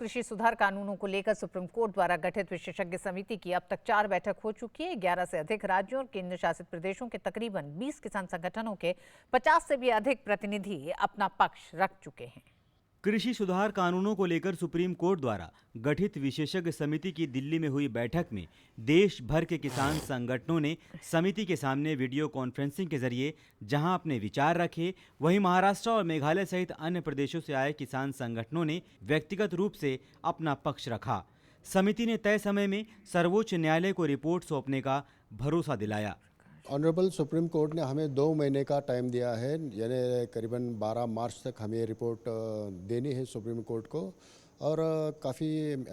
कृषि सुधार कानूनों को लेकर सुप्रीम कोर्ट द्वारा गठित विशेषज्ञ समिति की अब तक 4 बैठक हो चुकी है। 11 से अधिक राज्यों और केंद्र शासित प्रदेशों के तकरीबन 20 किसान संगठनों के 50 से भी अधिक प्रतिनिधि अपना पक्ष रख चुके हैं। कृषि सुधार कानूनों को लेकर सुप्रीम कोर्ट द्वारा गठित विशेषज्ञ समिति की दिल्ली में हुई बैठक में देश भर के किसान संगठनों ने समिति के सामने वीडियो कॉन्फ्रेंसिंग के जरिए जहां अपने विचार रखे, वहीं महाराष्ट्र और मेघालय सहित अन्य प्रदेशों से आए किसान संगठनों ने व्यक्तिगत रूप से अपना पक्ष रखा। समिति ने तय समय में सर्वोच्च न्यायालय को रिपोर्ट सौंपने का भरोसा दिलाया। ऑनरेबल सुप्रीम कोर्ट ने हमें 2 महीने का टाइम दिया है, यानी करीबन 12 मार्च तक हमें रिपोर्ट देनी है सुप्रीम कोर्ट को। और काफ़ी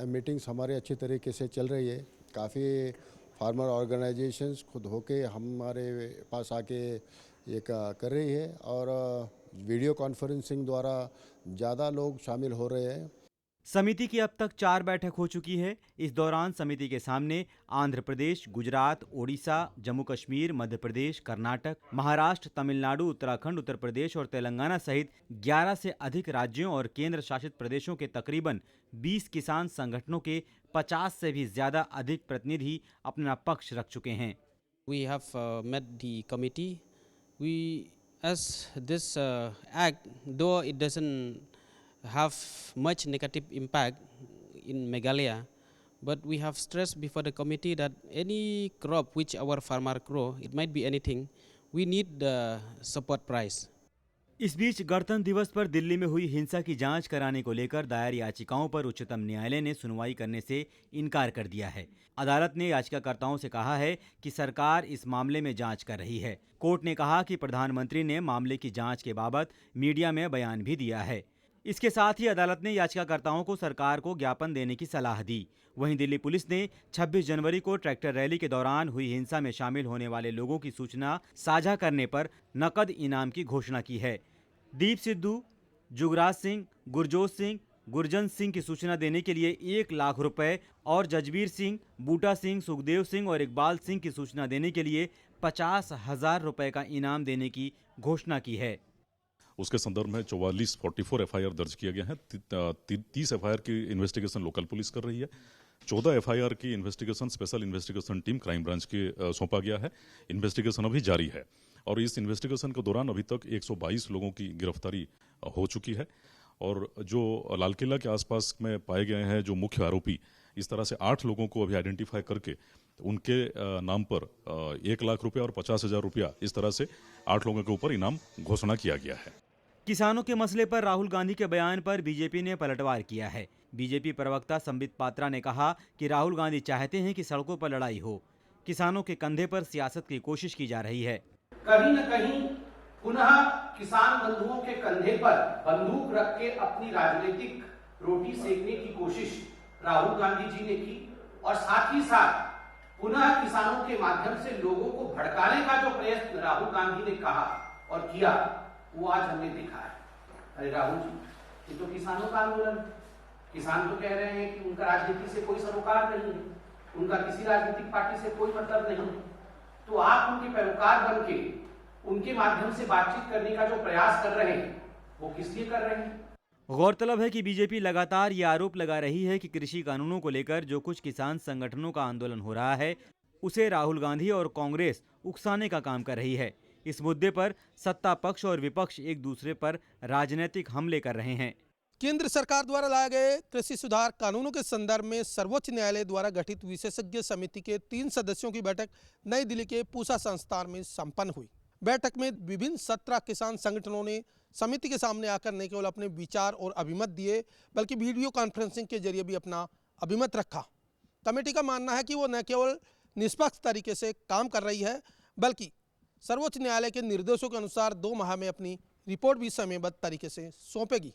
मीटिंग्स हमारे अच्छी तरीके से चल रही है। काफ़ी फार्मर ऑर्गेनाइजेशंस खुद होके हमारे पास आके ये कर रही है और वीडियो कॉन्फ्रेंसिंग द्वारा ज़्यादा लोग शामिल हो रहे हैं। समिति की अब तक 4 बैठक हो चुकी है। इस दौरान समिति के सामने आंध्र प्रदेश, गुजरात, ओडिशा, जम्मू कश्मीर, मध्य प्रदेश, कर्नाटक, महाराष्ट्र, तमिलनाडु, उत्तराखंड, उत्तर प्रदेश और तेलंगाना सहित 11 से अधिक राज्यों और केंद्र शासित प्रदेशों के तकरीबन 20 किसान संगठनों के 50 से भी ज्यादा अधिक प्रतिनिधि अपना पक्ष रख चुके हैं। We have met the committee. As this act, though it doesn't have much negative impact in Meghalaya, but we have stressed before the committee that any crop which our farmer grow, it might be anything, we need the support price. इस बीच गणतंत्र दिवस पर दिल्ली में हुई हिंसा की जांच कराने को लेकर दायर याचिकाओं पर उच्चतम न्यायालय ने सुनवाई करने से इनकार कर दिया है। अदालत ने याचिकाकर्ताओं से कहा है कि सरकार इस मामले में जांच कर रही है। कोर्ट ने कहा कि प्रधानमंत्री ने मामले की जांच के बाबत मीडिया में बयान भी दिया है। इसके साथ ही अदालत ने याचिकाकर्ताओं को सरकार को ज्ञापन देने की सलाह दी। वहीं दिल्ली पुलिस ने 26 जनवरी को ट्रैक्टर रैली के दौरान हुई हिंसा में शामिल होने वाले लोगों की सूचना साझा करने पर नकद इनाम की घोषणा की है। दीप सिद्धू, जुगराज सिंह, गुरजोत सिंह, गुरजन सिंह की सूचना देने के लिए 1 लाख रुपए और जजबीर सिंह, बूटा सिंह, सुखदेव सिंह और इकबाल सिंह की सूचना देने के लिए 50,000 रुपए का इनाम देने की घोषणा की है। उसके संदर्भ में 44 एफआईआर दर्ज किया गया है। 30 एफआईआर की इन्वेस्टिगेशन लोकल पुलिस कर रही है। 14 एफआईआर की investigation special investigation team crime branch के सौंपा गया है। इन्वेस्टिगेशन अभी जारी है और इस इन्वेस्टिगेशन के दौरान अभी तक 122 लोगों की गिरफ्तारी हो चुकी है। और जो लाल किला के आसपास में पाए गए हैं जो मुख्य आरोपी, इस तरह से 8 लोगों को अभी आइडेंटिफाई करके उनके नाम पर 1 लाख रुपया और 50,000 रुपया, इस तरह से 8 लोगों के ऊपर इनाम घोषणा किया गया है। किसानों के मसले पर राहुल गांधी के बयान पर बीजेपी ने पलटवार किया है। बीजेपी प्रवक्ता संबित पात्रा ने कहा कि राहुल गांधी चाहते हैं कि सड़कों पर लड़ाई हो। किसानों के कंधे पर सियासत की कोशिश की जा रही है। कहीं न कहीं पुनः किसान बंधुओं के कंधे पर बंदूक रख के अपनी राजनीतिक रोटी सेकने की कोशिश राहुल गांधी जी ने की और साथ ही साथ पुनः किसानों के माध्यम से लोगों को भड़काने का जो प्रयत्न राहुल गांधी ने कहा और किया, वो आज हमने देखा है। अरे राहुल जी, ये तो किसानों का आंदोलन, किसान तो कह रहे हैं कि उनका राजनीति से कोई सरोकार नहीं है, उनका किसी राजनीतिक पार्टी से कोई मतलब नहीं है, तो आप उनके पैरोकार बन के उनके माध्यम से बातचीत करने का जो प्रयास कर रहे हैं, वो किस लिए कर रहे हैं? गौरतलब है कि बीजेपी लगातार ये आरोप लगा रही है कि कृषि कानूनों को लेकर जो कुछ किसान संगठनों का आंदोलन हो रहा है, उसे राहुल गांधी और कांग्रेस उकसाने का काम कर रही है। इस मुद्दे पर सत्ता पक्ष और विपक्ष एक दूसरे पर राजनीतिक हमले कर रहे हैं। केंद्र सरकार द्वारा लाए गए कृषि सुधार कानूनों के संदर्भ में सर्वोच्च न्यायालय द्वारा गठित विशेषज्ञ समिति के 3 सदस्यों की बैठक नई दिल्ली के पूसा संस्थान में संपन्न हुई। बैठक में विभिन्न 17 किसान संगठनों ने समिति के सामने आकर न केवल अपने विचार और अभिमत दिए, बल्कि वीडियो कॉन्फ्रेंसिंग के जरिए भी अपना अभिमत रखा। कमेटी का मानना है कि वो न केवल निष्पक्ष तरीके से काम कर रही है, बल्कि सर्वोच्च न्यायालय के निर्देशों के अनुसार 2 माह में अपनी रिपोर्ट भी समयबद्ध तरीके से सौंपेगी।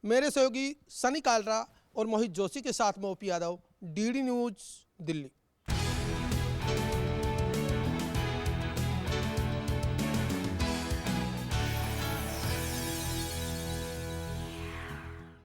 मेरे सहयोगी सनी कालरा और मोहित जोशी के साथ में OP Yadav, DD news, Delhi.